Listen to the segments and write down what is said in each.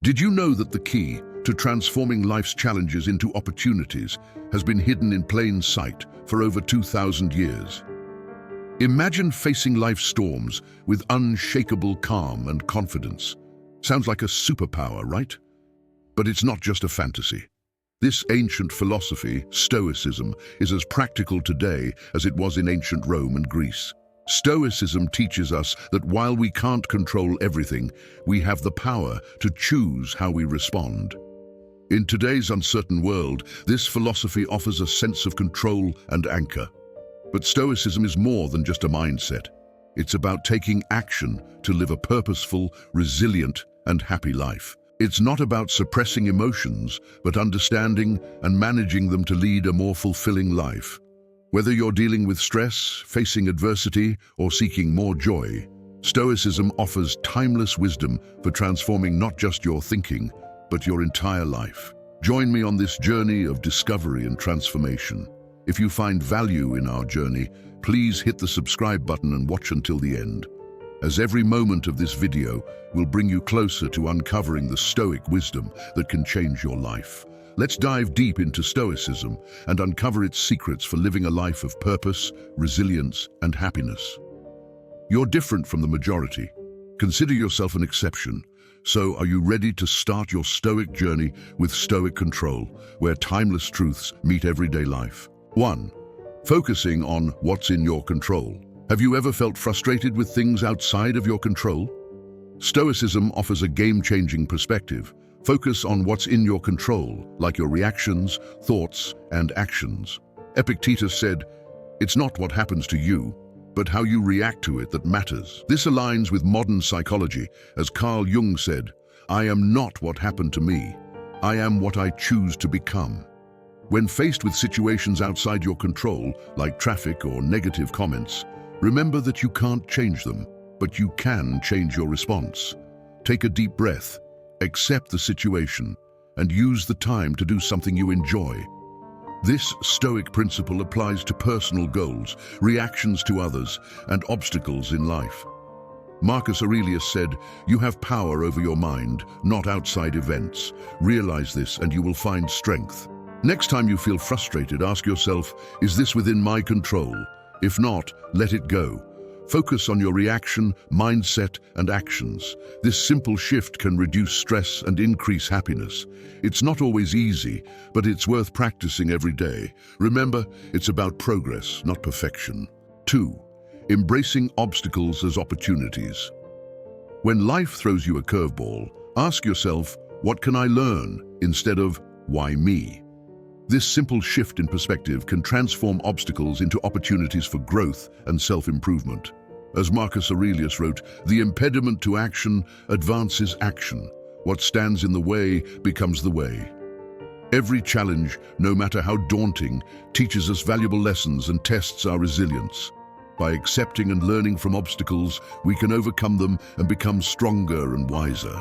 Did you know that the key to transforming life's challenges into opportunities has been hidden in plain sight for over 2,000 years? Imagine facing life's storms with unshakable calm and confidence. Sounds like a superpower, right? But it's not just a fantasy. This ancient philosophy, Stoicism, is as practical today as it was in ancient Rome and Greece. Stoicism teaches us that while we can't control everything, we have the power to choose how we respond. In today's uncertain world, this philosophy offers a sense of control and anchor. But Stoicism is more than just a mindset. It's about taking action to live a purposeful, resilient, and happy life. It's not about suppressing emotions, but understanding and managing them to lead a more fulfilling life. Whether you're dealing with stress, facing adversity, or seeking more joy, Stoicism offers timeless wisdom for transforming not just your thinking, but your entire life. Join me on this journey of discovery and transformation. If you find value in our journey, please hit the subscribe button and watch until the end, as every moment of this video will bring you closer to uncovering the Stoic wisdom that can change your life. Let's dive deep into Stoicism and uncover its secrets for living a life of purpose, resilience, and happiness. You're different from the majority. Consider yourself an exception. So are you ready to start your Stoic journey with Stoic Control, where timeless truths meet everyday life? 1. Focusing on what's in your control. Have you ever felt frustrated with things outside of your control? Stoicism offers a game-changing perspective. Focus on what's in your control, like your reactions, thoughts, and actions. Epictetus said, "It's not what happens to you, but how you react to it that matters." This aligns with modern psychology, as Carl Jung said, "I am not what happened to me. I am what I choose to become." When faced with situations outside your control, like traffic or negative comments, remember that you can't change them, but you can change your response. Take a deep breath, accept the situation, and use the time to do something you enjoy. This Stoic principle applies to personal goals, reactions to others, and obstacles in life. Marcus Aurelius said, "You have power over your mind, not outside events. Realize this and you will find strength." Next time you feel frustrated, ask yourself, is this within my control? If not, let it go. Focus on your reaction, mindset, and actions. This simple shift can reduce stress and increase happiness. It's not always easy, but it's worth practicing every day. Remember, it's about progress, not perfection. 2. Embracing obstacles as opportunities. When life throws you a curveball, ask yourself, what can I learn, instead of, why me? This simple shift in perspective can transform obstacles into opportunities for growth and self-improvement. As Marcus Aurelius wrote, "The impediment to action advances action. What stands in the way becomes the way." Every challenge, no matter how daunting, teaches us valuable lessons and tests our resilience. By accepting and learning from obstacles, we can overcome them and become stronger and wiser.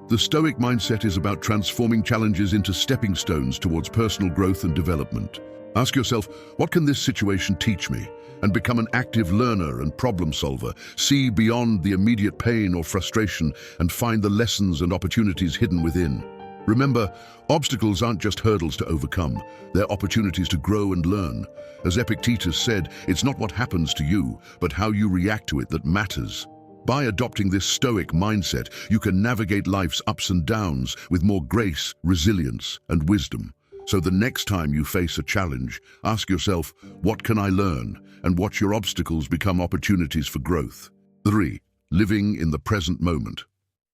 The Stoic mindset is about transforming challenges into stepping stones towards personal growth and development. Ask yourself, what can this situation teach me? And become an active learner and problem solver. See beyond the immediate pain or frustration and find the lessons and opportunities hidden within. Remember, obstacles aren't just hurdles to overcome. They're opportunities to grow and learn. As Epictetus said, it's not what happens to you, but how you react to it that matters. By adopting this Stoic mindset, you can navigate life's ups and downs with more grace, resilience, and wisdom. So the next time you face a challenge, ask yourself, what can I learn? And watch your obstacles become opportunities for growth. 3. Living in the present moment.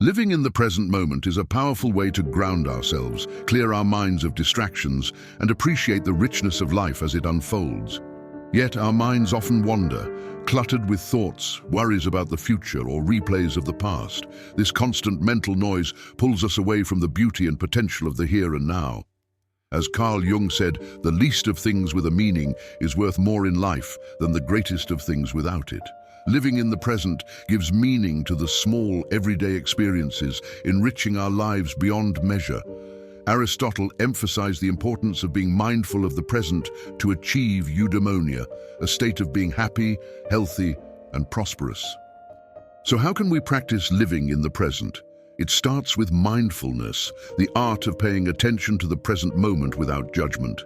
Living in the present moment is a powerful way to ground ourselves, clear our minds of distractions, and appreciate the richness of life as it unfolds. Yet our minds often wander, cluttered with thoughts, worries about the future, or replays of the past. This constant mental noise pulls us away from the beauty and potential of the here and now. As Carl Jung said, the least of things with a meaning is worth more in life than the greatest of things without it. Living in the present gives meaning to the small, everyday experiences, enriching our lives beyond measure. Aristotle emphasized the importance of being mindful of the present to achieve eudaimonia, a state of being happy, healthy, and prosperous. So how can we practice living in the present? It starts with mindfulness, the art of paying attention to the present moment without judgment.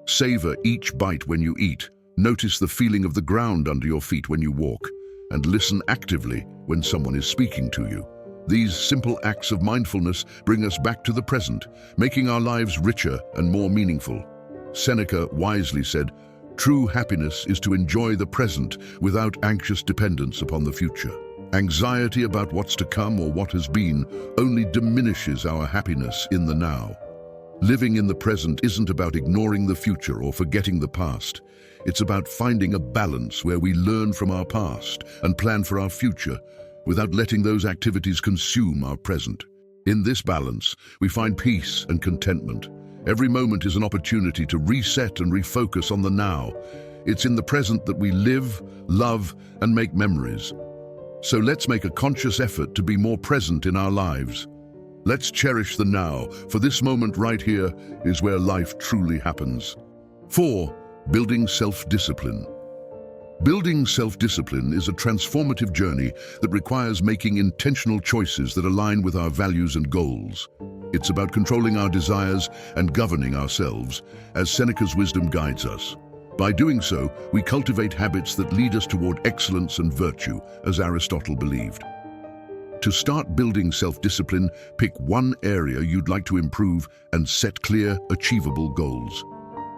Savor each bite when you eat. Notice the feeling of the ground under your feet when you walk, and listen actively when someone is speaking to you. These simple acts of mindfulness bring us back to the present, making our lives richer and more meaningful. Seneca wisely said, "True happiness is to enjoy the present without anxious dependence upon the future." Anxiety about what's to come or what has been only diminishes our happiness in the now. Living in the present isn't about ignoring the future or forgetting the past. It's about finding a balance where we learn from our past and plan for our future without letting those activities consume our present. In this balance, we find peace and contentment. Every moment is an opportunity to reset and refocus on the now. It's in the present that we live, love, and make memories. So let's make a conscious effort to be more present in our lives. Let's cherish the now, for this moment right here is where life truly happens. 4. Building self-discipline. Building self-discipline is a transformative journey that requires making intentional choices that align with our values and goals. It's about controlling our desires and governing ourselves, as Seneca's wisdom guides us. By doing so, we cultivate habits that lead us toward excellence and virtue, as Aristotle believed. To start building self-discipline, pick one area you'd like to improve and set clear, achievable goals.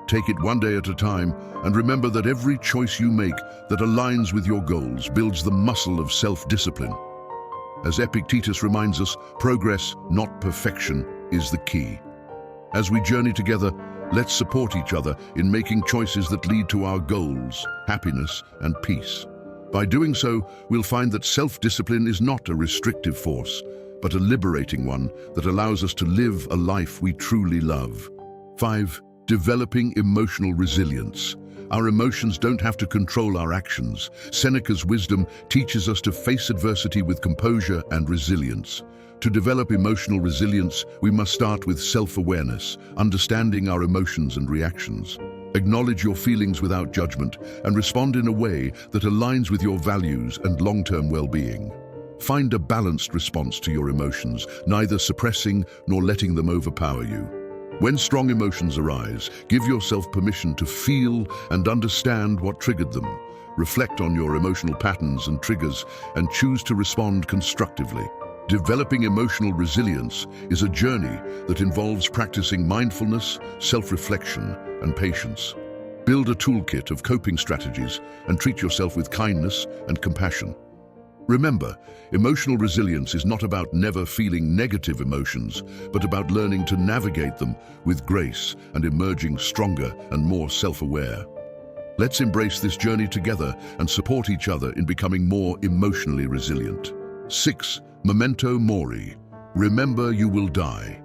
Take it one day at a time, and remember that every choice you make that aligns with your goals builds the muscle of self-discipline. As Epictetus reminds us, progress, not perfection, is the key. As we journey together, let's support each other in making choices that lead to our goals, happiness, and peace. By doing so, we'll find that self-discipline is not a restrictive force, but a liberating one that allows us to live a life we truly love. 5. Developing emotional resilience. Our emotions don't have to control our actions. Seneca's wisdom teaches us to face adversity with composure and resilience. To develop emotional resilience, we must start with self-awareness, understanding our emotions and reactions. Acknowledge your feelings without judgment and respond in a way that aligns with your values and long-term well-being. Find a balanced response to your emotions, neither suppressing nor letting them overpower you. When strong emotions arise, give yourself permission to feel and understand what triggered them. Reflect on your emotional patterns and triggers and choose to respond constructively. Developing emotional resilience is a journey that involves practicing mindfulness, self-reflection, and patience. Build a toolkit of coping strategies and treat yourself with kindness and compassion. Remember, emotional resilience is not about never feeling negative emotions, but about learning to navigate them with grace and emerging stronger and more self-aware. Let's embrace this journey together and support each other in becoming more emotionally resilient. 6. Memento Mori. Remember you will die.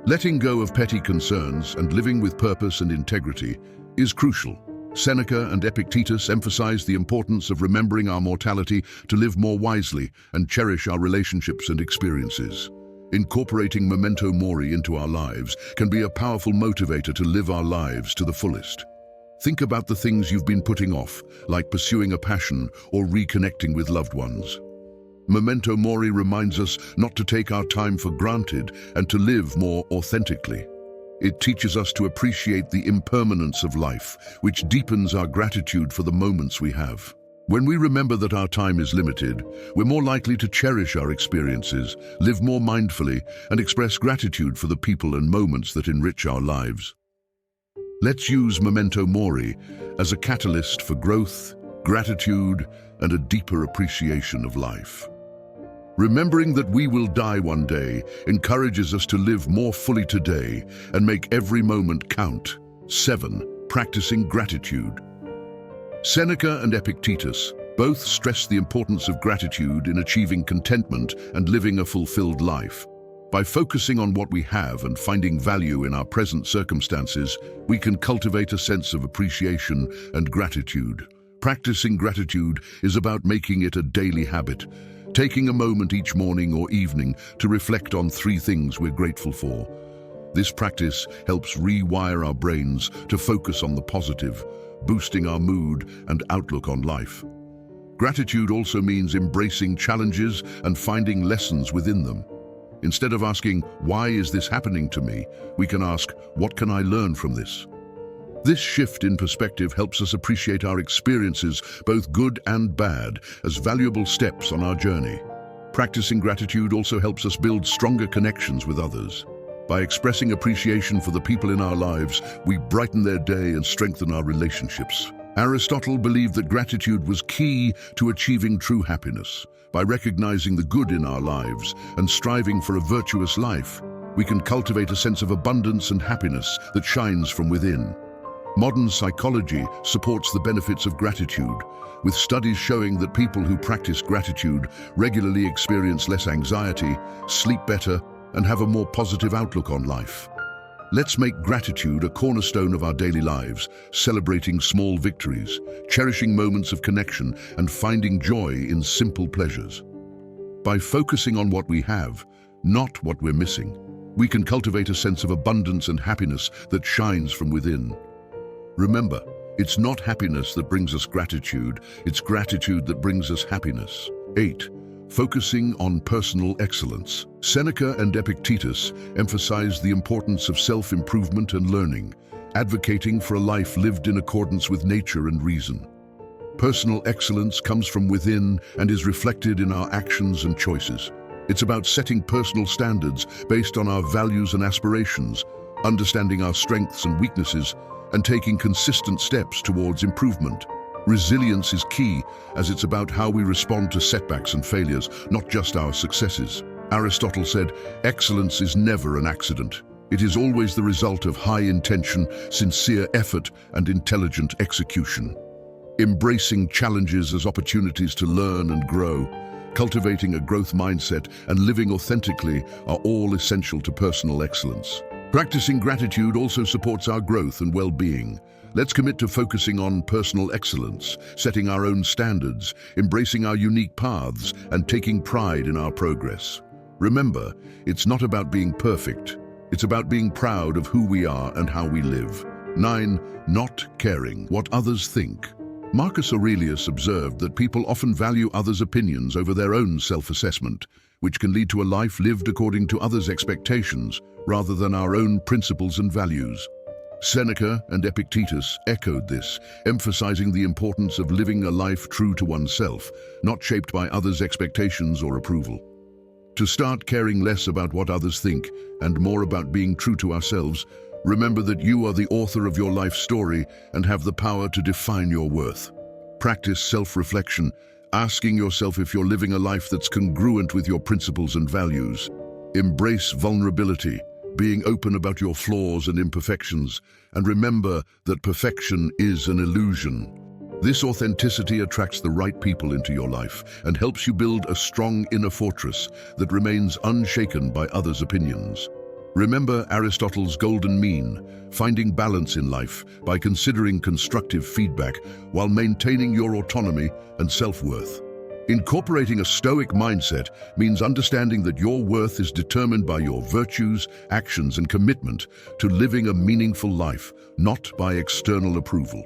Letting go of petty concerns and living with purpose and integrity is crucial. Seneca and Epictetus emphasize the importance of remembering our mortality to live more wisely and cherish our relationships and experiences. Incorporating Memento Mori into our lives can be a powerful motivator to live our lives to the fullest. Think about the things you've been putting off, like pursuing a passion or reconnecting with loved ones. Memento Mori reminds us not to take our time for granted and to live more authentically. It teaches us to appreciate the impermanence of life, which deepens our gratitude for the moments we have. When we remember that our time is limited, we're more likely to cherish our experiences, live more mindfully, and express gratitude for the people and moments that enrich our lives. Let's use Memento Mori as a catalyst for growth, gratitude, and a deeper appreciation of life. Remembering that we will die one day encourages us to live more fully today and make every moment count. 7. Practicing gratitude. Seneca and Epictetus both stress the importance of gratitude in achieving contentment and living a fulfilled life. By focusing on what we have and finding value in our present circumstances, we can cultivate a sense of appreciation and gratitude. Practicing gratitude is about making it a daily habit, taking a moment each morning or evening to reflect on 3 things we're grateful for. This practice helps rewire our brains to focus on the positive, boosting our mood and outlook on life. Gratitude also means embracing challenges and finding lessons within them. Instead of asking, "Why is this happening to me?" we can ask, "What can I learn from this?" This shift in perspective helps us appreciate our experiences, both good and bad, as valuable steps on our journey. Practicing gratitude also helps us build stronger connections with others. By expressing appreciation for the people in our lives, we brighten their day and strengthen our relationships. Aristotle believed that gratitude was key to achieving true happiness. By recognizing the good in our lives and striving for a virtuous life, we can cultivate a sense of abundance and happiness that shines from within. Modern psychology supports the benefits of gratitude, with studies showing that people who practice gratitude regularly experience less anxiety, sleep better, and have a more positive outlook on life. Let's make gratitude a cornerstone of our daily lives, celebrating small victories, cherishing moments of connection, and finding joy in simple pleasures. By focusing on what we have, not what we're missing, we can cultivate a sense of abundance and happiness that shines from within. Remember, it's not happiness that brings us gratitude, it's gratitude that brings us happiness. 8. Focusing on personal excellence. Seneca and Epictetus emphasized the importance of self-improvement and learning, advocating for a life lived in accordance with nature and reason. Personal excellence comes from within and is reflected in our actions and choices. It's about setting personal standards based on our values and aspirations, understanding our strengths and weaknesses, and taking consistent steps towards improvement. Resilience is key, as it's about how we respond to setbacks and failures, not just our successes. Aristotle said, "Excellence is never an accident. It is always the result of high intention, sincere effort, and intelligent execution." Embracing challenges as opportunities to learn and grow, cultivating a growth mindset, and living authentically are all essential to personal excellence. Practicing gratitude also supports our growth and well-being. Let's commit to focusing on personal excellence, setting our own standards, embracing our unique paths, and taking pride in our progress. Remember, it's not about being perfect. It's about being proud of who we are and how we live. 9. Not caring what others think. Marcus Aurelius observed that people often value others' opinions over their own self-assessment, which can lead to a life lived according to others' expectations rather than our own principles and values. Seneca and Epictetus echoed this, emphasizing the importance of living a life true to oneself, not shaped by others' expectations or approval. To start caring less about what others think and more about being true to ourselves, remember that you are the author of your life story and have the power to define your worth. Practice self-reflection, asking yourself if you're living a life that's congruent with your principles and values. Embrace vulnerability, being open about your flaws and imperfections, and remember that perfection is an illusion. This authenticity attracts the right people into your life and helps you build a strong inner fortress that remains unshaken by others' opinions. Remember Aristotle's golden mean, finding balance in life by considering constructive feedback while maintaining your autonomy and self-worth. Incorporating a Stoic mindset means understanding that your worth is determined by your virtues, actions, and commitment to living a meaningful life, not by external approval.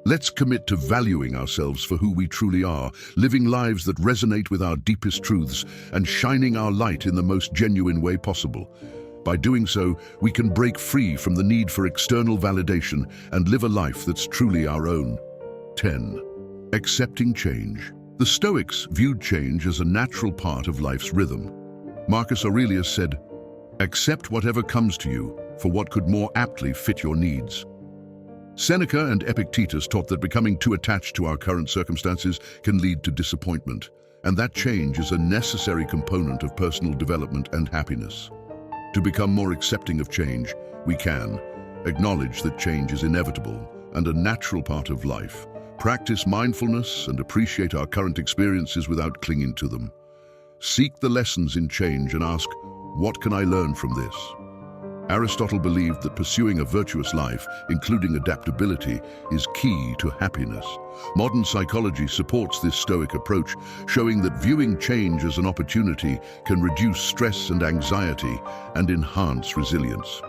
Let's commit to valuing ourselves for who we truly are, living lives that resonate with our deepest truths, and shining our light in the most genuine way possible. By doing so, we can break free from the need for external validation and live a life that's truly our own. 10. Accepting change. The Stoics viewed change as a natural part of life's rhythm. Marcus Aurelius said, "Accept whatever comes to you for what could more aptly fit your needs." Seneca and Epictetus taught that becoming too attached to our current circumstances can lead to disappointment, and that change is a necessary component of personal development and happiness. To become more accepting of change, we can acknowledge that change is inevitable and a natural part of life. Practice mindfulness and appreciate our current experiences without clinging to them. Seek the lessons in change and ask, what can I learn from this? Aristotle believed that pursuing a virtuous life, including adaptability, is key to happiness. Modern psychology supports this Stoic approach, showing that viewing change as an opportunity can reduce stress and anxiety and enhance resilience.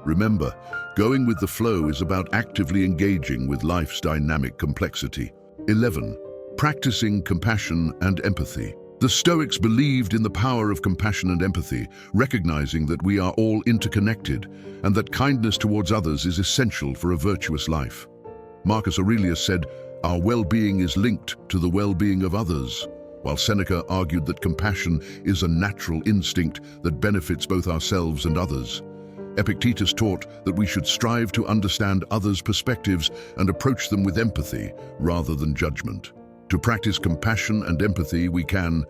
Remember, going with the flow is about actively engaging with life's dynamic complexity. 11. practicing compassion and empathy. The Stoics believed in the power of compassion and empathy, recognizing that we are all interconnected and that kindness towards others is essential for a virtuous life. Marcus Aurelius said, "Our well-being is linked to the well-being of others," while Seneca argued that compassion is a natural instinct that benefits both ourselves and others. Epictetus taught that we should strive to understand others' perspectives and approach them with empathy rather than judgment. To practice compassion and empathy, we can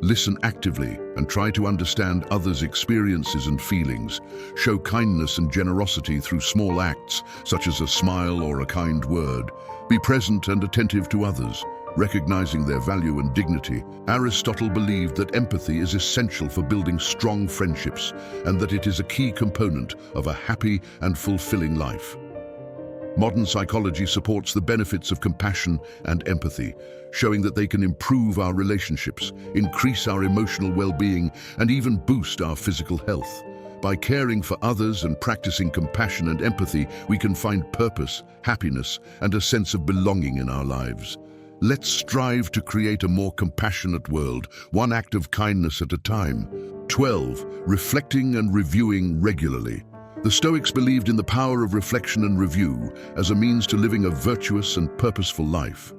listen actively and try to understand others' experiences and feelings, show kindness and generosity through small acts, such as a smile or a kind word, be present and attentive to others, recognizing their value and dignity. Aristotle believed that empathy is essential for building strong friendships and that it is a key component of a happy and fulfilling life. Modern psychology supports the benefits of compassion and empathy, showing that they can improve our relationships, increase our emotional well-being, and even boost our physical health. By caring for others and practicing compassion and empathy, we can find purpose, happiness, and a sense of belonging in our lives. Let's strive to create a more compassionate world, one act of kindness at a time. 12. Reflecting and reviewing regularly. The Stoics believed in the power of reflection and review as a means to living a virtuous and purposeful life.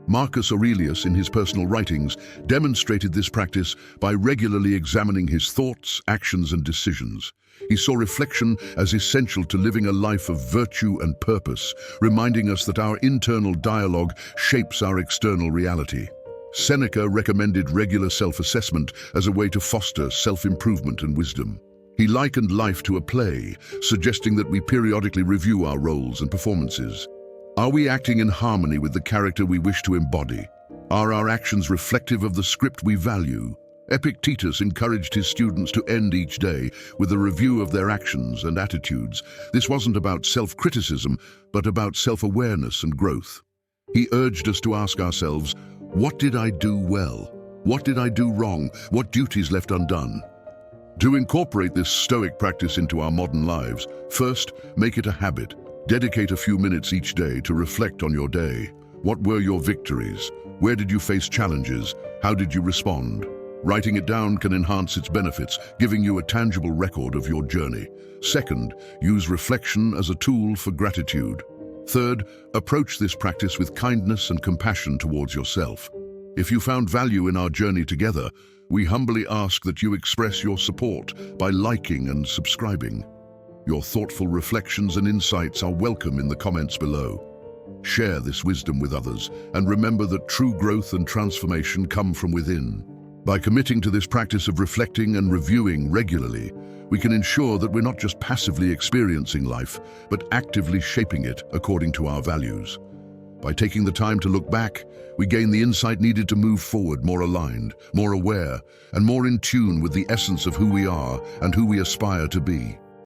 Marcus Aurelius, in his personal writings, demonstrated this practice by regularly examining his thoughts, actions, and decisions. He saw reflection as essential to living a life of virtue and purpose, reminding us that our internal dialogue shapes our external reality. Seneca recommended regular self-assessment as a way to foster self-improvement and wisdom. He likened life to a play, suggesting that we periodically review our roles and performances. Are we acting in harmony with the character we wish to embody? Are our actions reflective of the script we value? Epictetus encouraged his students to end each day with a review of their actions and attitudes. This wasn't about self-criticism, but about self-awareness and growth. He urged us to ask ourselves, what did I do well? What did I do wrong? What duties left undone? To incorporate this Stoic practice into our modern lives, first, make it a habit. Dedicate a few minutes each day to reflect on your day. What were your victories? Where did you face challenges? How did you respond? Writing it down can enhance its benefits, giving you a tangible record of your journey. Second, use reflection as a tool for gratitude. Third, approach this practice with kindness and compassion towards yourself. If you found value in our journey together, we humbly ask that you express your support by liking and subscribing. Your thoughtful reflections and insights are welcome in the comments below. Share this wisdom with others, and remember that true growth and transformation come from within. By committing to this practice of reflecting and reviewing regularly, we can ensure that we're not just passively experiencing life, but actively shaping it according to our values. By taking the time to look back, we gain the insight needed to move forward more aligned, more aware, and more in tune with the essence of who we are and who we aspire to be.